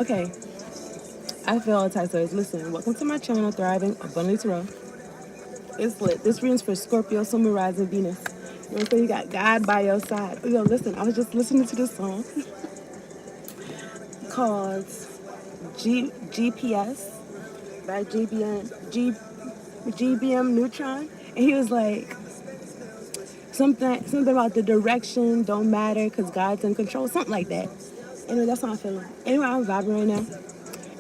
Okay, I feel all types of ways. Listen, welcome to my channel, Thriving Abundantly Tarot. It's lit. This reading's for Scorpio, Sun, Moon, Rising, Venus. You know what I'm saying? You got God by your side. Oh, yo, listen, I was just listening to this song called GPS by GBM Neutron. And he was like, something about the direction don't matter because God's in control, something like that. Anyway, that's how I'm feeling. Anyway, I'm vibing right now.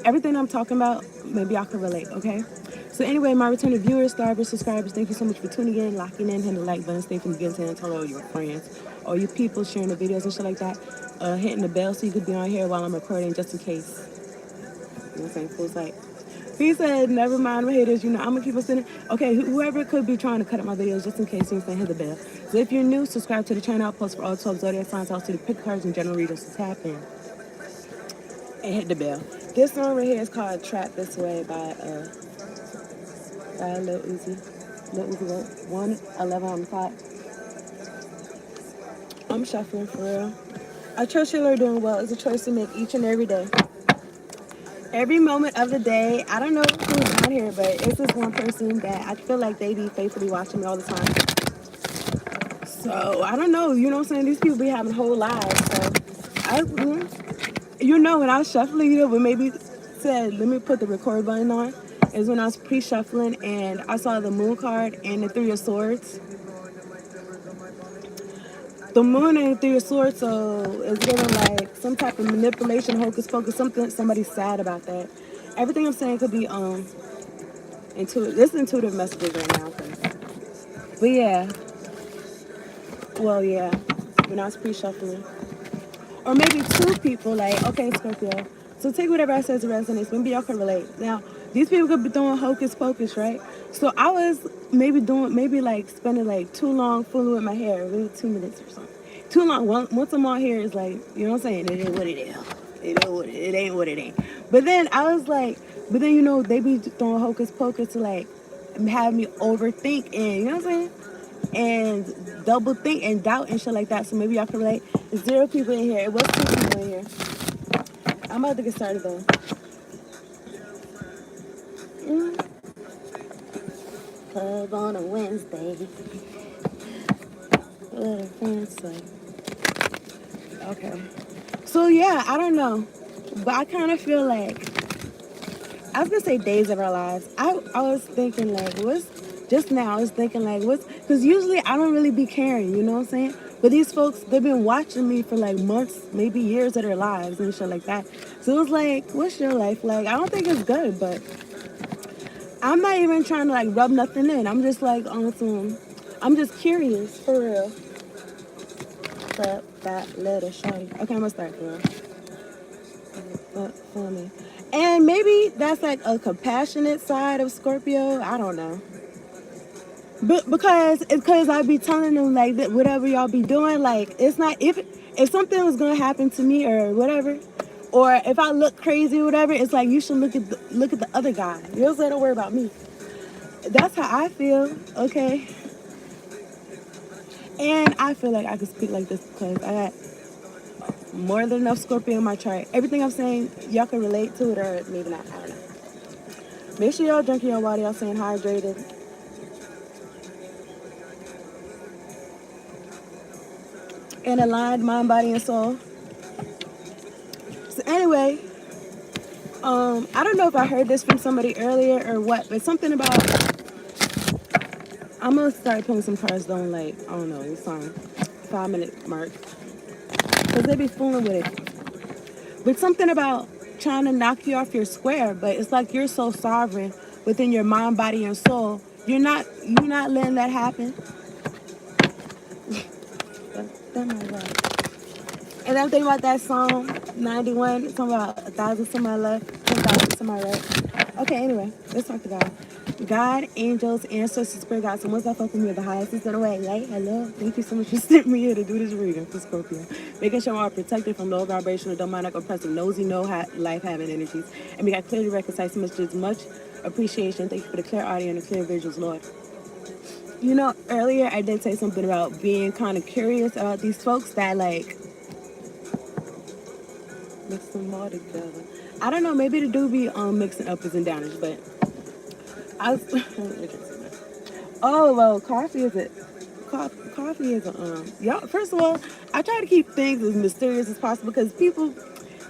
Everything I'm talking about, maybe y'all can relate, okay? So anyway, my returning viewers, starvers, subscribers, thank you so much for tuning in, locking in, hitting the like button, stay from the beginning and tell all your friends, or you people sharing the videos and shit like that, hitting the bell so you could be on here while I'm recording just in case. You know what I'm saying? Fools like, he said, never mind my haters, you know, I'm gonna keep on sending. Okay, whoever could be trying to cut up my videos just in case, you know what I'm saying, hit the bell. So if you're new, subscribe to the channel, I'll post for all 12 zodiac signs, I'll see the pick cards and general readers to tap in and hit the bell. This song right here is called Trap This Way by Lil Uzi. Lil Uzi wrote 111 on the clock. I'm shuffling for real. I trust you are doing well. It's a choice to make each and every day. Every moment of the day, I don't know who's out here, but it's this one person that I feel like they be faithfully watching me all the time. So I don't know, you know what I'm saying? These people be having whole lives. So when I was shuffling, but maybe said, let me put the record button on, is when I was pre-shuffling and I saw the moon card and the three of swords. The moon and the three of swords, so it's giving like some type of manipulation, hocus pocus, somebody's sad about that. Everything I'm saying could be intuitive. This is intuitive messages right now. But yeah, well yeah, when I was pre-shuffling. Or maybe two people, like, okay, Scorpio. So take whatever I said as resonates. Maybe y'all can relate. Now, these people could be doing hocus pocus, right? So I was maybe like spending like too long fooling with my hair, maybe 2 minutes or something. Too long. Once I'm on here, it's like, you know what I'm saying? It is what it is. It ain't what it ain't. But then I was like, they be throwing hocus pocus to like have me overthink and, you know what I'm saying? And double think and doubt and shit like that. So maybe y'all can relate. There's 0 people in here. It was 2 people in here. I'm about to get started though. Club on a Wednesday. What a fancy. Okay. So yeah, I don't know. But I kind of feel like, I was going to say days of our lives. I was thinking like, just now I was thinking like, because usually I don't really be caring, you know what I'm saying? But these folks, they've been watching me for like months, maybe years of their lives and shit like that. So it was like, what's your life like? I don't think it's good, but I'm not even trying to like rub nothing in. I'm just like on some, I'm just curious, for real. But that little shawty. Okay, I'm gonna start for real. For me. And maybe that's like a compassionate side of Scorpio. I don't know. But because I be telling them like that whatever y'all be doing, like it's not, if something was gonna happen to me or whatever, or if I look crazy or whatever, it's like you should look at the other guy. You know what I'm saying? Don't worry about me. That's how I feel. Okay. And I feel like I could speak like this because I got more than enough Scorpio in my chart. Everything I'm saying, y'all can relate to it or maybe not. I don't know. Make sure y'all drinking your water. Y'all staying hydrated. And aligned mind, body, and soul. So anyway, I don't know if I heard this from somebody earlier or what, but something about, I'm gonna start putting some cards down like, I don't know, it's fine. 5-minute mark. Because they be fooling with it. But something about trying to knock you off your square, but it's like you're so sovereign within your mind, body, and soul. You're not letting that happen. That might work. And I'm thinking about that song, 91, it's talking about 1,000 to my left, 10,000 to my right. Okay, anyway, let's talk to God. God, angels, ancestors, spirit guides, and ones that fuck with me are the highest is in the way. Like, hello, thank you so much for sending me here to do this reading for Scorpio. Making sure I'm protected from low vibrational, demonic, oppressive, nosy, life having energies. And we got clearly read concise messages. Much appreciation. Thank you for the clear audio and the clear visuals, Lord. You know, earlier I did say something about being kind of curious about these folks that like mix them all together. I don't know, maybe the dude be mixing uppers and downers, but I was oh well, coffee is a y'all. First of all, I try to keep things as mysterious as possible because people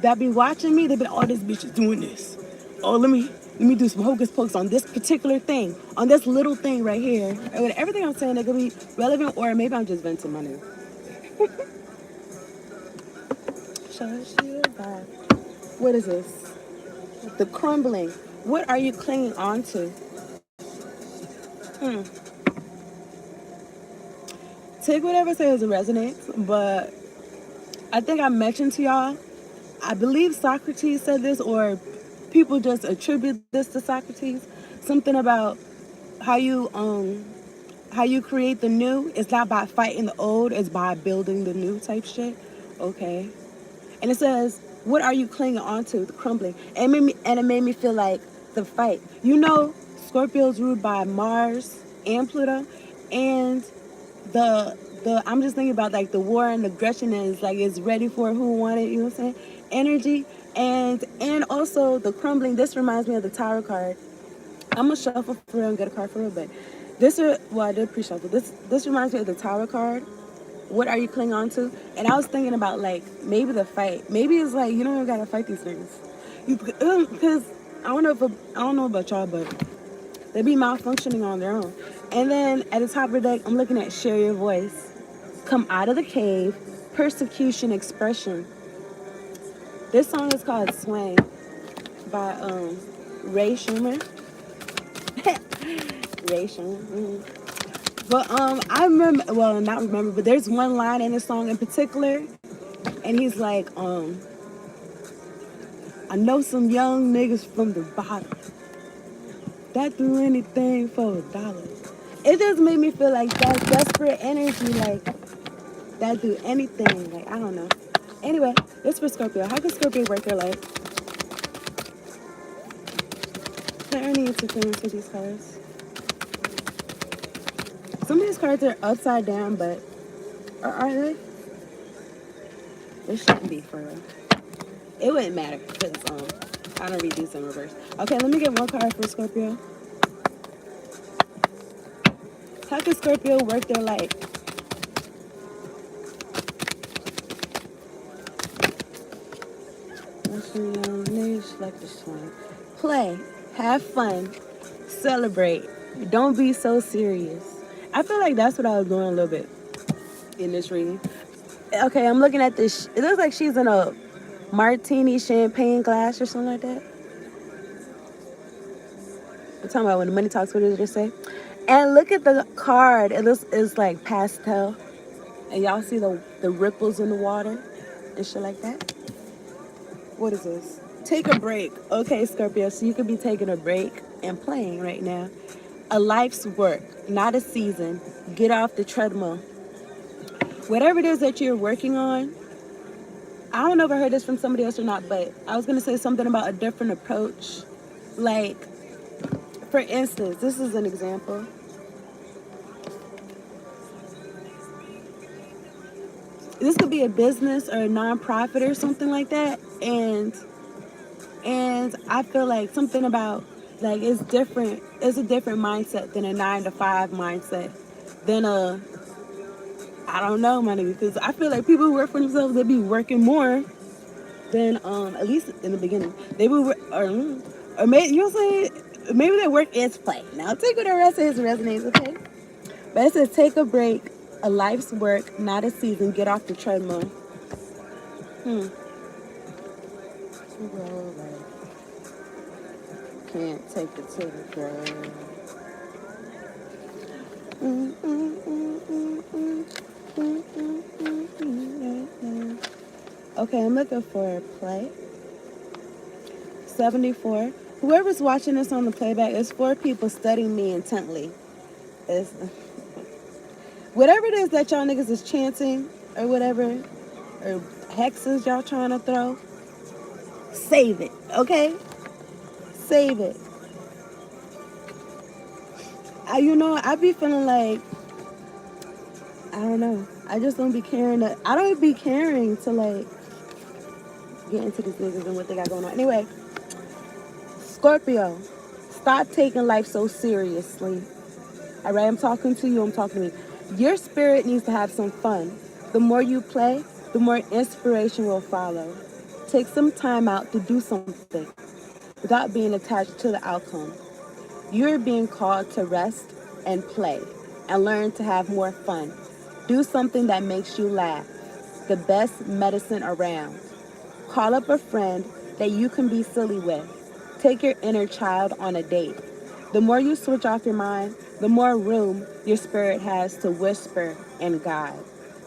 that be watching me, they be like, oh, this bitch is doing this. Oh, let me do some hocus pocus on this particular thing, on this little thing right here. And with everything I'm saying, it could be relevant, or maybe I'm just venting my name. What is this? The crumbling. What are you clinging on to? Hmm. Take whatever says it resonates, but I think I mentioned to y'all, I believe Socrates said this, or people just attribute this to Socrates. Something about how you how you create the new. It's not by fighting the old, it's by building the new type shit. Okay. And it says, what are you clinging onto? The crumbling. And it made me feel like the fight. You know, Scorpio's ruled by Mars and Pluto, and the I'm just thinking about like the war and aggression is like it's ready for who wanted, you know what I'm saying? Energy and also the crumbling. This reminds me of the Tower card. I'm gonna shuffle for real and get a card for real, but I did pre-shuffle. This reminds me of the Tower card. What are you clinging on to? And I was thinking about like maybe the fight. Maybe it's like you don't gotta fight these things. Because I don't know about y'all, but they be malfunctioning on their own. And then at the top of the deck, I'm looking at share your voice. Come out of the cave. Persecution expression. This song is called Swan by Ray Schumer. Ray Schumer. But I remember, well, not remember, but there's one line in the song in particular, and he's like, I know some young niggas from the bottom that do anything for $1. It just made me feel like that desperate energy, like that do anything, like I don't know. Anyway, this for Scorpio. How can Scorpio work their life? Is there any interference with these colors? Some of these cards are upside down, but are they? They shouldn't be for real. It wouldn't matter because I don't read these in reverse. Okay, let me get one card for Scorpio. How can Scorpio work their life? Like the Swan. Play, have fun, celebrate. Don't be so serious. I feel like that's what I was doing a little bit in this reading. Okay, I'm looking at this. It looks like she's in a martini champagne glass or something like that. I'm talking about when the money talks. What did it just say? And look at the card. It's like pastel, and y'all see the ripples in the water and shit like that. What is this? Take a break. Okay, Scorpio, so you could be taking a break and playing right now. A life's work, not a season. Get off the treadmill. Whatever it is that you're working on, I don't know if I heard this from somebody else or not, but I was going to say something about a different approach. Like, for instance, this is an example. This could be a business or a nonprofit or something like that, and I feel like something about like it's different. It's a different mindset than a 9 to 5 mindset. Than I don't know, my nigga, because I feel like people who work for themselves, they be working more than at least in the beginning they would, or maybe you know what I'm saying. Maybe their work is play. Now take what the rest says resonates, okay? But it says take a break, a life's work, not a season. Get off the treadmill. Can't take it to the grave. Okay, I'm looking for a play. 74. Whoever's watching this on the playback, it's 4 people studying me intently. It's whatever it is that y'all niggas is chanting or whatever, or hexes y'all trying to throw, save it, okay? Save it. I be feeling like, I don't know. I just don't be caring I don't be caring to like get into these niggas and what they got going on. Anyway, Scorpio, stop taking life so seriously. All right, I'm talking to you, I'm talking to me. Your spirit needs to have some fun. The more you play, the more inspiration will follow. Take some time out to do something without being attached to the outcome. You're being called to rest and play and learn to have more fun. Do something that makes you laugh. The best medicine around. Call up a friend that you can be silly with. Take your inner child on a date. The more you switch off your mind, the more room your spirit has to whisper and guide.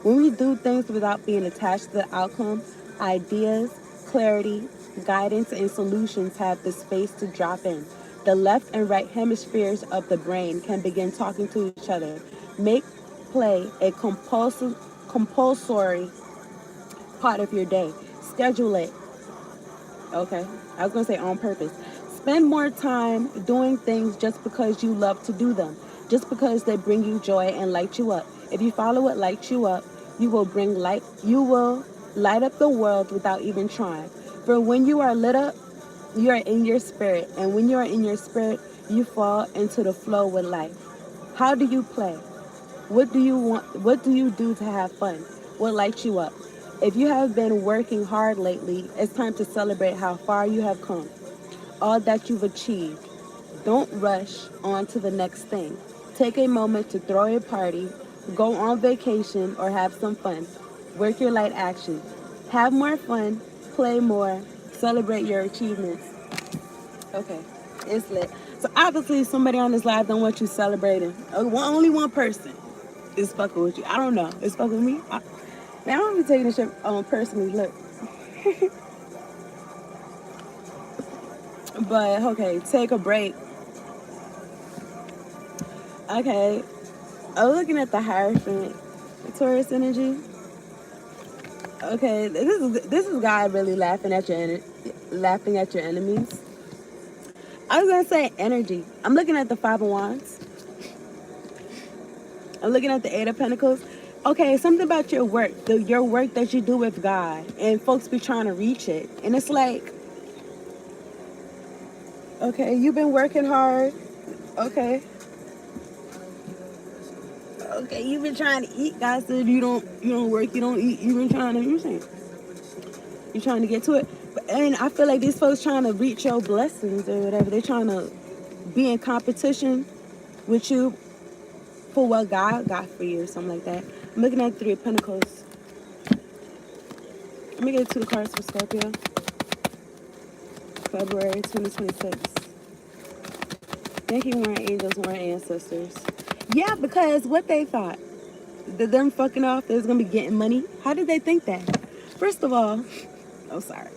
When we do things without being attached to the outcome, ideas, clarity, guidance, and solutions have the space to drop in. The left and right hemispheres of the brain can begin talking to each other. Make play a compulsory part of your day. Schedule it. Okay. I was going to say on purpose. Spend more time doing things just because you love to do them, just because they bring you joy and light you up. If you follow what lights you up, you will light up the world without even trying. For when you are lit up, you are in your spirit, and when you are in your spirit, you fall into the flow with life. How do you play? What do you want? What do you do to have fun? What lights you up? If you have been working hard lately, it's time to celebrate how far you have come, all that you've achieved. Don't rush on to the next thing. Take a moment to throw a party, go on vacation, or have some fun. Work your light action. Have more fun, play more, celebrate your achievements. Okay, it's lit. So obviously somebody on this live don't want you celebrating. Only one person is fucking with you. I don't know. It's fucking with me. Man, I don't be taking this shit personally. Look. But okay, take a break. Okay, I'm looking at the Hierophant, Taurus energy. Okay, this is God really laughing at your enemies. I was gonna say energy. I'm looking at the Five of Wands. I'm looking at the Eight of Pentacles. Okay, something about your work, your work that you do with God, and folks be trying to reach it, and it's like, okay, you've been working hard. Okay, you've been trying to eat. God said you don't work, you don't eat. You've been trying to, you're trying to get to it. And I feel like these folks trying to reach your blessings or whatever. They're trying to be in competition with you for what God got for you or something like that. I'm looking at Three of Pentacles. Let me get 2 cards for Scorpio. February 2026. Thank you, warring angels, warring ancestors. Yeah, because what they thought, that them fucking off, they was going to be getting money. How did they think that? First of all, I'm sorry.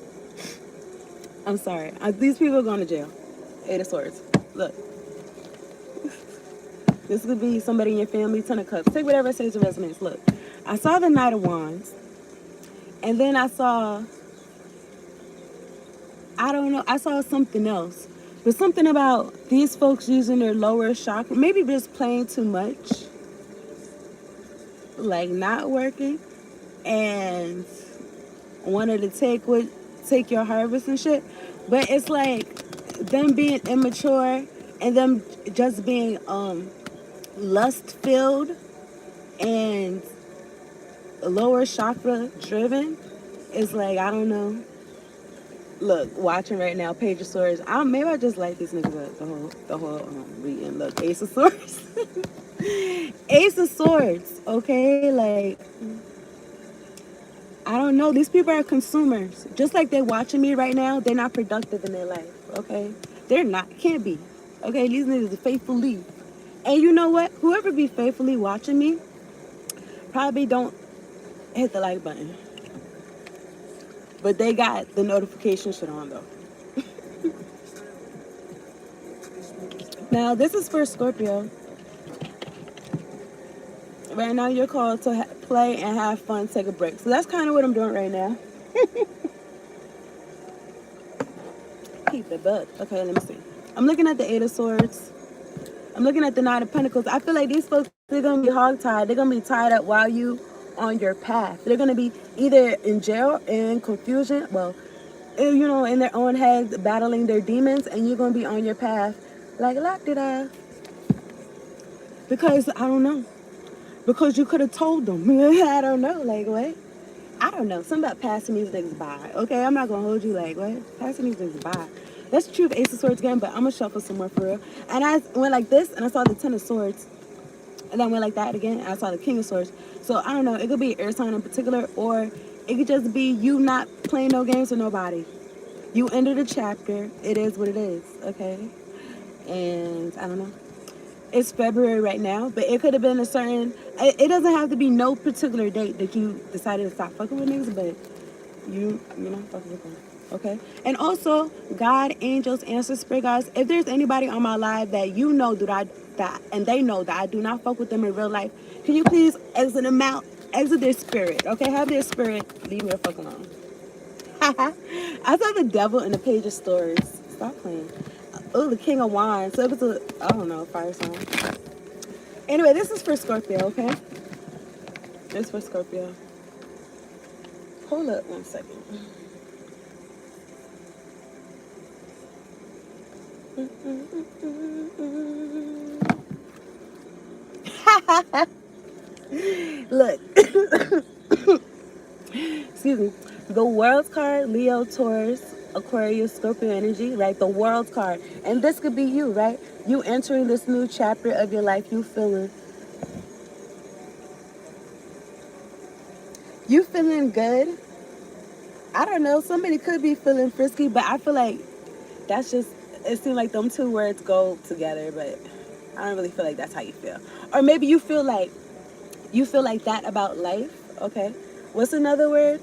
These people are going to jail. Eight of Swords. Look. This could be somebody in your family, Ten of Cups. Take whatever it says to resonance. Look. I saw the Knight of Wands. And then I saw, I saw something else. But something about these folks using their lower chakra, maybe just playing too much, like not working, and wanted to take your harvest and shit. But it's like them being immature and them just being lust filled and lower chakra driven. It's like, I don't know. Look, watching right now, Page of Swords. Maybe I just like these niggas the whole reading. Look, Ace of Swords. Ace of Swords, okay? Like, I don't know. These people are consumers. Just like they're watching me right now, they're not productive in their life, okay? They're not. Can't be. Okay, these niggas are faithfully. And you know what? Whoever be faithfully watching me probably don't hit the like button. But they got the notification shit on, though. Now, this is for Scorpio. Right now, you're called to play and have fun, take a break. So that's kind of what I'm doing right now. Keep it buck. Okay, let me see. I'm looking at the Eight of Swords. I'm looking at the Knight of Pentacles. I feel like these folks, they're going to be hogtied. They're going to be tied up while you on your path. They're going to be either in jail, in confusion. Well, you know, in their own heads, battling their demons, and you're gonna be on your path, like la-di-da. Because I don't know. Because you could have told them. I don't know. Like what? I don't know. Something about passing these niggas by. Okay, I'm not gonna hold you. Like what? Passing these niggas by. That's the truth. Ace of Swords again, but I'm gonna shuffle some more for real. And I went like this, and I saw the Ten of Swords, and then went like that again, and I saw the King of Swords. So I don't know. It could be an air sign in particular, or it could just be you not playing no games with nobody. You ended a chapter. It is what it is. Okay, and I don't know. It's February right now, but it could have been a certain. It doesn't have to be no particular date that you decided to stop fucking with niggas, but you know, fucking with them. Okay, and also God, angels, ancestors, spirit guides. If there's anybody on my live that you know that and they know that I do not fuck with them in real life, can you please exit them out, exit their spirit? Okay, have their spirit leave me the fuck alone. I saw the devil in the page of stories. Stop playing. Oh, the King of Wands. So it was a, I don't know, fire sign. Anyway, this is for Scorpio, okay? This is for Scorpio. Hold up 1 second. Look. Excuse me. The World's card, Leo, Taurus, Aquarius, Scorpio energy, right? The World's card. And this could be you, right? You entering this new chapter of your life, you feeling good. I don't know. Somebody could be feeling frisky, but I feel like that's just, it seems like them two words go together, but I don't really feel like that's how you feel. Or maybe you feel like that about life. Okay. What's another word?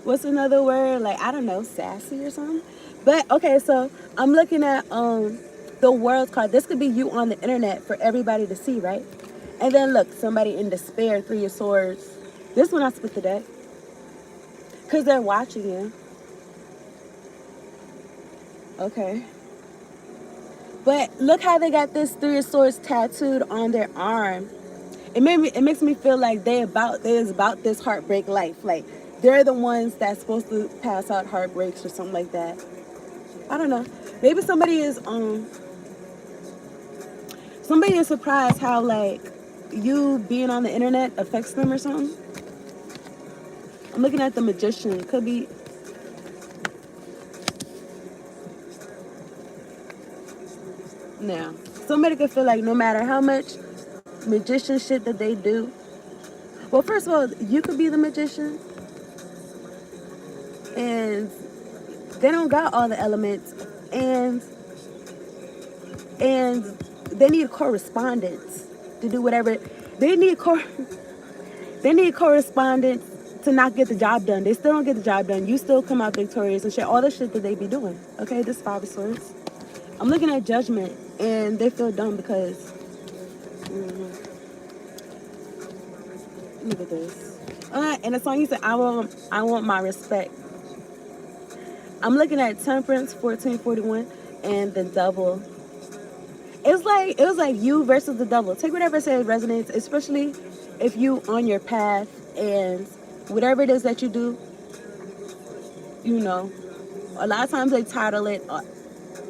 Like, I don't know, sassy or something. But okay, so I'm looking at the World card. This could be you on the internet for everybody to see, right? And then look, somebody in despair, 3 of Swords. This one I split the deck. Because they're watching you. Okay. But look how they got this 3 of Swords tattooed on their arm. It makes me feel like they is about this heartbreak life. Like they're the ones that's supposed to pass out heartbreaks or something like that. I don't know. Maybe somebody is surprised how like you being on the internet affects them or something. I'm looking at the Magician. Could be. Now, somebody could feel like no matter how much magician shit that they do. Well, first of all, you could be the magician, and they don't got all the elements, and they need correspondence to do whatever they need. They need correspondence to not get the job done. They still don't get the job done. You still come out victorious and shit. All the shit that they be doing. Okay, this 5 of Swords. I'm looking at Judgment, and they feel dumb because. Look at this. And the song you said, I want my respect. I'm looking at Temperance 1441 and the Double. It was like you versus the Double. Take whatever says resonates, especially if you on your path and whatever it is that you do, you know. A lot of times they title it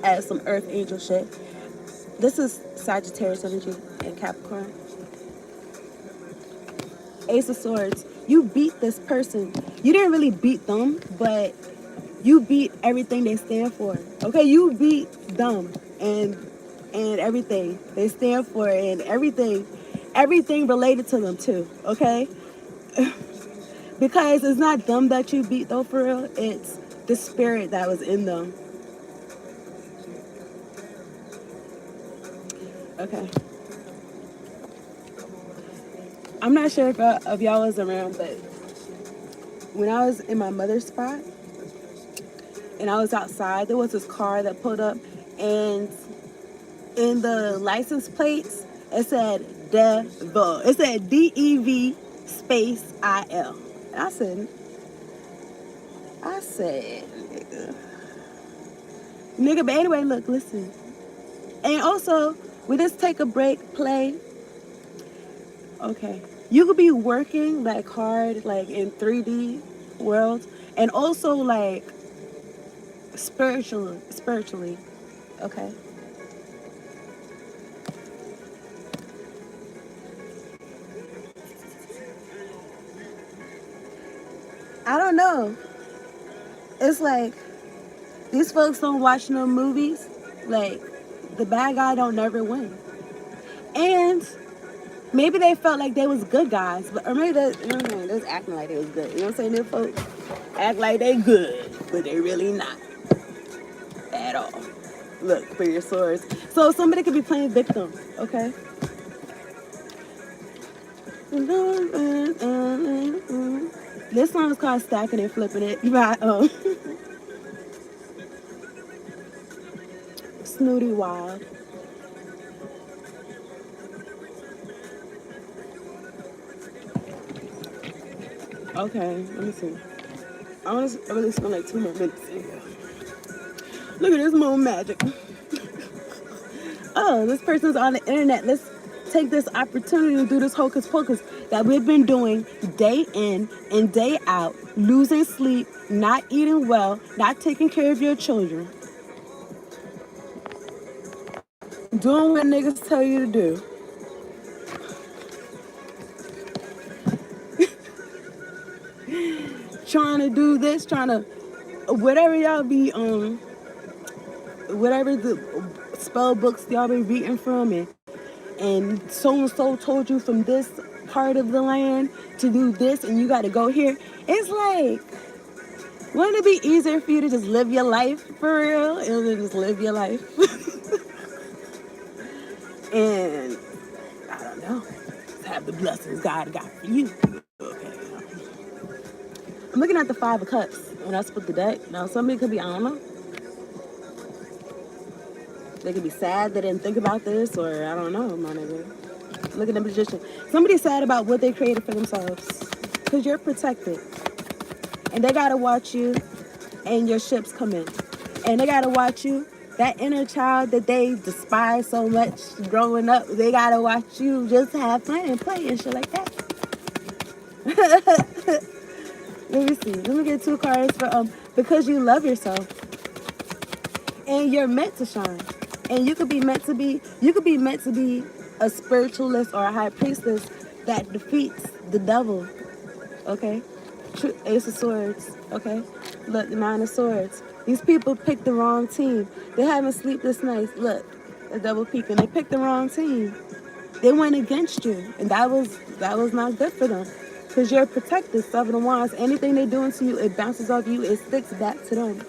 as some Earth Angel shit. This is Sagittarius energy and Capricorn. Ace of Swords. You beat this person. You didn't really beat them, but you beat everything they stand for. Okay, you beat them and everything they stand for and everything related to them too. Okay, because it's not them that you beat though, for real. It's the spirit that was in them. Okay. I'm not sure if y'all was around, but when I was in my mother's spot and I was outside, there was this car that pulled up, and in the license plates, it said Devil. It said DEV space IL. And I said, nigga, but anyway, look, listen. And also, we just take a break, play. Okay. You could be working like hard, like in 3D, world, and also like spiritually. Okay. I don't know. It's like these folks don't watch no movies. Like the bad guy don't never win. And maybe they felt like they was good guys, but or maybe they was acting like they was good. You know what I'm saying? Them folks act like they good, but they really not at all. Look for your swords. So somebody could be playing victim, okay? This song is called Stacking and Flipping It by Snooty Wild. Okay, let me see. I want to really spend like 2 more minutes in here. Look at this more magic. Oh, this person's on the internet. Let's take this opportunity to do this hocus pocus that we've been doing day in and day out, losing sleep, not eating well, not taking care of your children, doing what niggas tell you to do. Trying to do this, trying to whatever y'all be whatever the spell books y'all be reading from, and so and so told you from this part of the land to do this, and you got to go here. It's like, wouldn't it be easier for you to just live your life for real and just live your life? And I don't know, just have the blessings God got for you. Okay. I'm looking at the 5 of Cups when I split the deck. Now somebody could be, I don't know, they could be sad they didn't think about this, or I don't know, my nigga. Look at the Magician. Somebody's sad about what they created for themselves, because you're protected. And they got to watch you and your ships come in. And they got to watch you. That inner child that they despise so much growing up, they got to watch you just have fun and play and shit like that. Let me see. Let me get 2 cards for because you love yourself. And you're meant to shine. And you could be meant to be a spiritualist or a high priestess that defeats the devil. Okay? Ace of Swords. Okay? Look, 9 of Swords. These people picked the wrong team. They haven't slept this night. Look, a double peeking. They picked the wrong team. They went against you, and that was not good for them. Because you're protected, 7 of Wands. Anything they're doing to you, it bounces off you. It sticks back to them.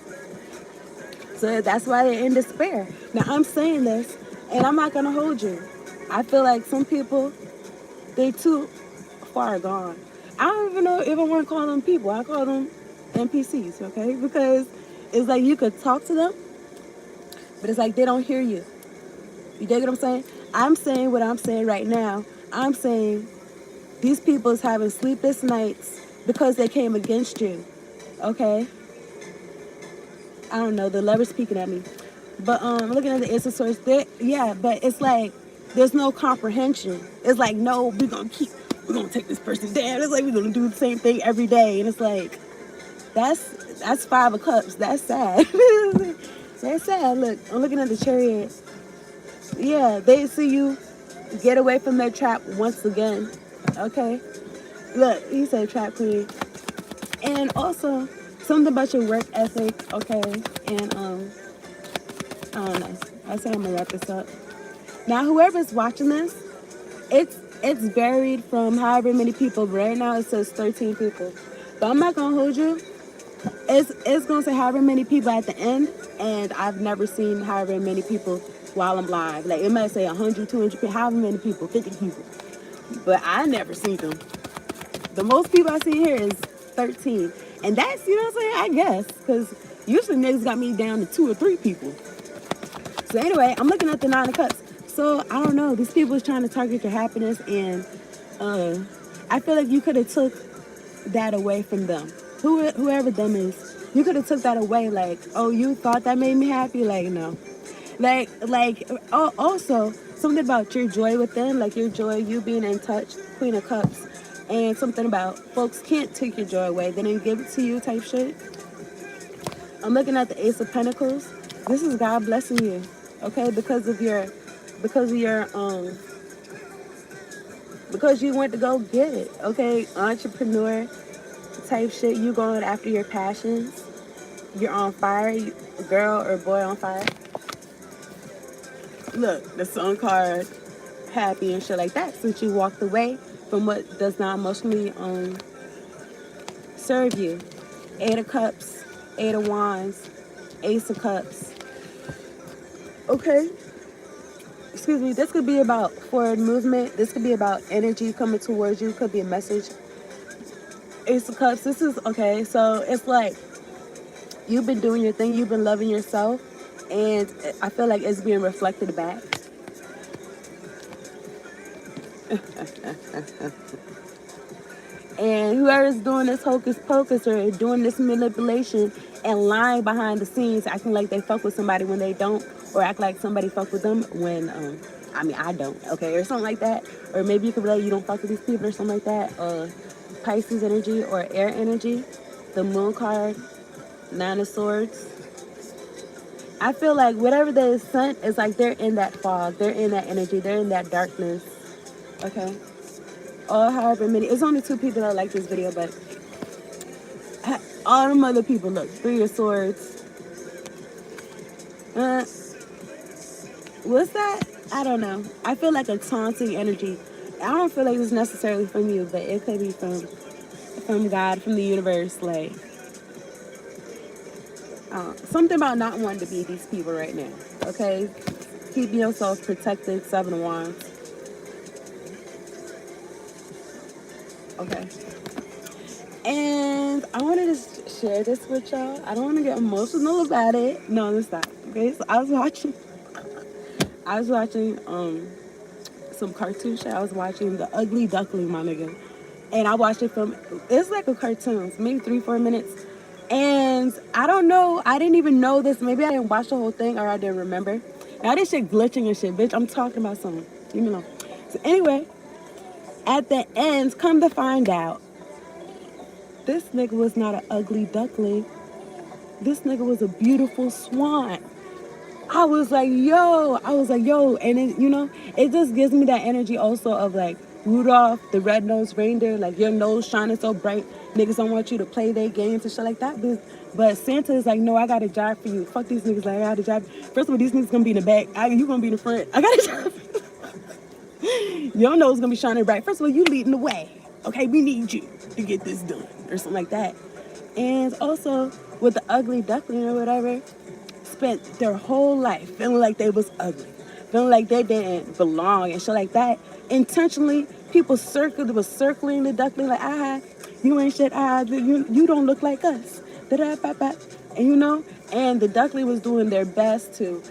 So that's why they're in despair. Now, I'm saying this, and I'm not going to hold you. I feel like some people, they too far gone. I don't even know if I want to call them people. I call them NPCs, okay? Because it's like you could talk to them, but it's like they don't hear you. You dig what I'm saying? I'm saying what I'm saying right now. I'm saying these people is having sleepless nights because they came against you, okay? I don't know. The lover's speaking at me. But looking at the Ace of Swords, yeah, but it's like there's no comprehension. It's like, no, we're gonna take this person down. It's like we're gonna do the same thing every day. And it's like, that's 5 of Cups. That's sad. That's sad. Look, I'm looking at the Chariot. Yeah, they see you get away from their trap once again. Okay? Look, he said trap queen. And also something about your work ethic, okay? And I don't know. I say I'm gonna wrap this up. Now, whoever's watching this, it's varied from however many people. But right now it says 13 people. But I'm not gonna hold you. It's gonna say however many people at the end, and I've never seen however many people while I'm live. Like it might say 100, 200 people, however many people, 50 people. But I never seen them. The most people I see here is 13. And that's, you know what I'm saying, I guess. Because usually niggas got me down to 2 or 3 people. So anyway, I'm looking at the 9 of Cups. So, I don't know. These people is trying to target your happiness. And I feel like you could have took that away from them. Whoever them is. You could have took that away. Like, oh, you thought that made me happy? Like, no. Also, something about your joy with them. Like your joy, you being in touch. Queen of Cups. And something about folks can't take your joy away. They didn't give it to you type shit. I'm looking at the Ace of Pentacles. This is God blessing you, okay? Because you went to go get it, okay? Entrepreneur type shit. You going after your passions. You're on fire, girl or boy on fire. Look, the Sun card, happy and shit like that. Since you walked away from what does not emotionally serve you. 8 of Cups, 8 of Wands, Ace of Cups. Okay. Excuse me. This could be about forward movement. This could be about energy coming towards you. Could be a message. Ace of Cups. This is okay. So it's like you've been doing your thing. You've been loving yourself, and I feel like it's being reflected back. And whoever's doing this hocus pocus or doing this manipulation and lying behind the scenes, acting like they fuck with somebody when they don't, or act like somebody fuck with them when, I don't, okay, or something like that. Or maybe you could relate, you don't fuck with these people or something like that. Pisces energy or air energy. The Moon card, 9 of Swords. I feel like whatever they sent is like they're in that fog, they're in that energy, they're in that darkness, okay? Or however many, it's only 2 people that like this video, but all them other people, look, 3 of Swords. What's that? I don't know. I feel like a taunting energy. I don't feel like it's necessarily from you, but it could be from God, from the universe, like something about not wanting to be these people right now, okay? Keeping yourself protected, 7 of Wands. Okay. And I wanted to share this with y'all. I don't want to get emotional about it. No, let's not. Okay, so I was watching some cartoon shit. I was watching The Ugly Duckling, my nigga. And I watched it it's like a cartoon, maybe 3-4 minutes. And I don't know, I didn't even know this. Maybe I didn't watch the whole thing or I didn't remember. Now this shit glitching and shit, bitch. I'm talking about something. Leave me alone. So anyway, at the end, come to find out, this nigga was not an ugly duckling. This nigga was a beautiful swan. I was like, yo. And it, it just gives me that energy also of like Rudolph, the red-nosed reindeer, like your nose shining so bright. Niggas don't want you to play their games and shit like that. But Santa is like, no, I got a job for you. Fuck these niggas, like, I got a job. First of all, these niggas gonna be in the back. You gonna be in the front. I got a job for you. Your nose gonna be shining bright. First of all, you leading the way. Okay, we need you to get this done. Or something like that. And also, with the ugly duckling or whatever, spent their whole life feeling like they was ugly, feeling like they didn't belong and shit like that. Intentionally, people was circling the duckling like, you ain't shit, you don't look like us. And and the duckling was doing their best to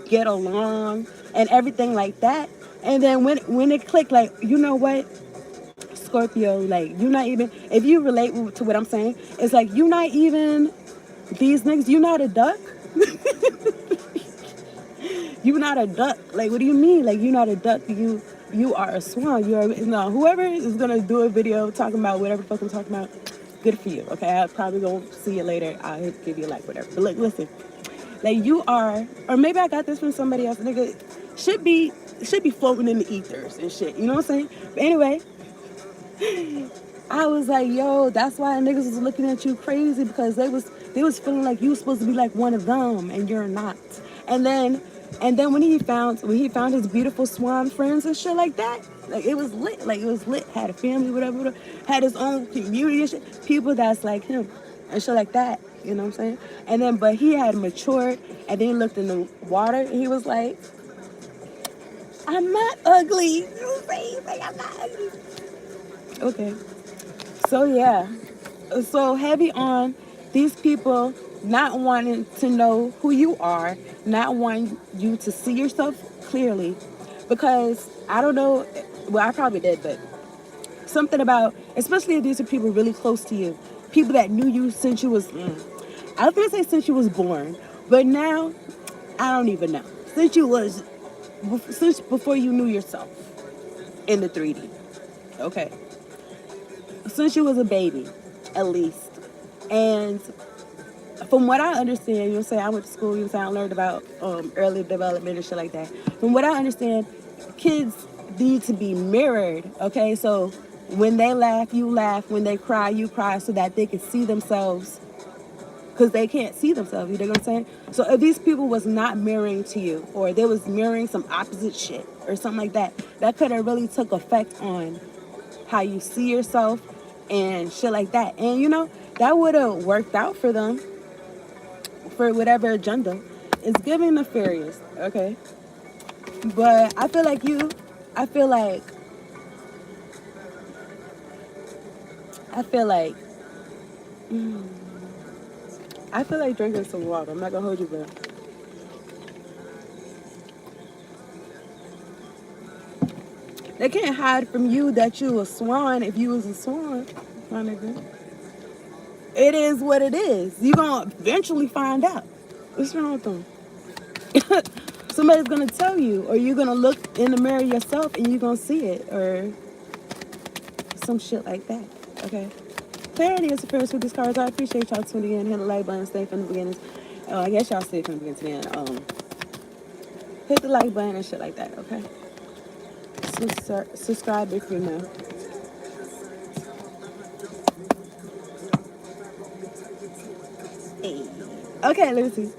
get along and everything like that. And then when it clicked, like, you know what? Scorpio, like, you're not even, if you relate to what I'm saying, it's like, you're not even these niggas, you're not a duck. You're not a duck. Like, what do you mean? Like, you're not a duck. You are a swan. Whoever is gonna do a video talking about whatever the fuck I'm talking about, good for you. Okay, I probably won't see you later. I'll give you a like, whatever. But look, listen, like, you are, or maybe I got this from somebody else. Nigga, should be floating in the ethers and shit. You know what I'm saying? But anyway, I was like, yo, that's why niggas was looking at you crazy, because they was feeling like you was supposed to be like one of them and you're not. And then when he found his beautiful swan friends and shit like that, like, it was lit. Like, it was lit. Had a family, whatever, had his own community and shit. People that's like him and shit like that. You know what I'm saying? And then, but he had matured and then he looked in the water and he was like, I'm not ugly. You know what I'm saying? He's like, I'm not ugly. Okay. So yeah. So heavy on these people not wanting to know who you are, not wanting you to see yourself clearly, because I don't know, well, I probably did, but something about, especially if these are people really close to you, people that knew you since you was, I was gonna say since you was born, but now I don't even know. Since before you knew yourself in the 3D. Okay. since you was a baby, at least. And from what I understand, you'll say I went to school, you'll say I learned about early development and shit like that. From what I understand, kids need to be mirrored, okay? So when they laugh, you laugh. When they cry, you cry, so that they can see themselves, because they can't see themselves, you know what I'm saying? So if these people was not mirroring to you, or they was mirroring some opposite shit or something like that, that could have really took effect on how you see yourself and shit like that. And you know, that would have worked out for them for whatever agenda is giving nefarious, okay? But I feel like, I feel like, I feel like drinking some water. I'm not gonna hold you back. They can't hide from you that you a swan if you was a swan, my nigga. It is what it is. You gonna eventually find out. What's wrong with them? Somebody's gonna tell you, or you're gonna look in the mirror yourself and you're gonna see it, or some shit like that. Okay. Clarity is the first with these cards. I appreciate y'all tuning in. Hit the like button, stay from the beginning. I guess y'all stay from the beginning to the end. Hit the like button and shit like that. Okay. Subscribe if you know. Hey. Okay, let me see.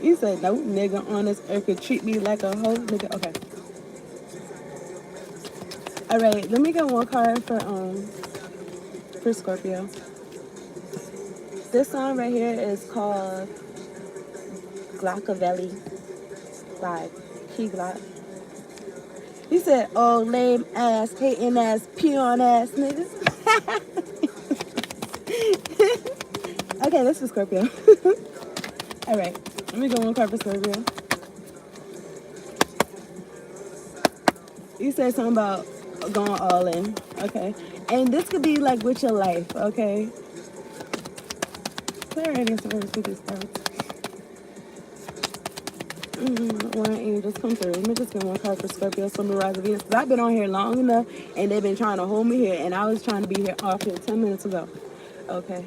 You said no nigga on this earth could treat me like a hoe, nigga. Okay. All right. Let me get one card for Scorpio. This song right here is called Glockavelli by Key Glock. He said, "Oh, lame ass, hating ass, peon ass niggas." Okay, this is Scorpio. All right, let me go one card for Scorpio. You said something about going all in, okay? And this could be like with your life, okay? Clarity is the first with these cards. One angels come through. Let me just get one card for Scorpio, summarize Venus. Because I've been on here long enough and they've been trying to hold me here. And I was trying to be here off here 10 minutes ago. Okay.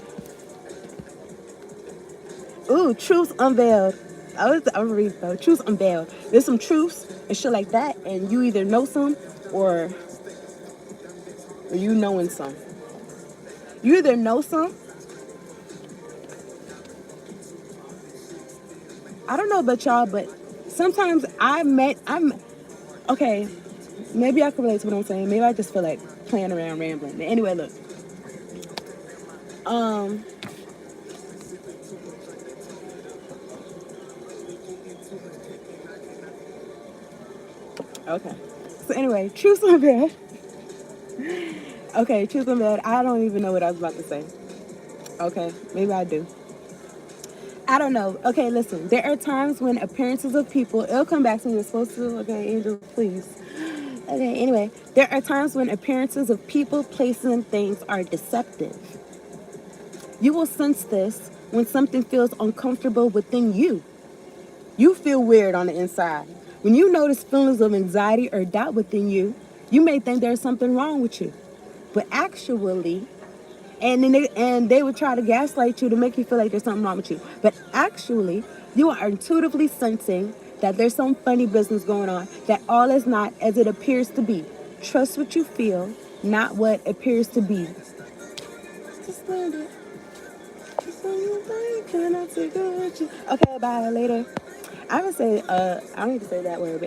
Ooh, truths unveiled. I'm reading though. Truths unveiled. There's some truths and shit like that. And you either know some or you knowing some. You either know some. I don't know about y'all, but sometimes I'm okay. Maybe I can relate to what I'm saying. Maybe I just feel like playing around, rambling. But anyway, look. Okay. So anyway, truth or bad. Okay, truth or bad. I don't even know what I was about to say. Okay, maybe I do. I don't know. Okay, listen. There are times when appearances of people, it'll come back to me. It's supposed to. Okay, Angel, please. Okay, anyway. There are times when appearances of people, places, and things are deceptive. You will sense this when something feels uncomfortable within you. You feel weird on the inside. When you notice feelings of anxiety or doubt within you, you may think there's something wrong with you. But actually, and they would try to gaslight you to make you feel like there's something wrong with you. But actually, you are intuitively sensing that there's some funny business going on, that all is not as it appears to be. Trust what you feel, not what appears to be. Just learned it. Can I take a okay, bye later. I would say I don't need to say that word, but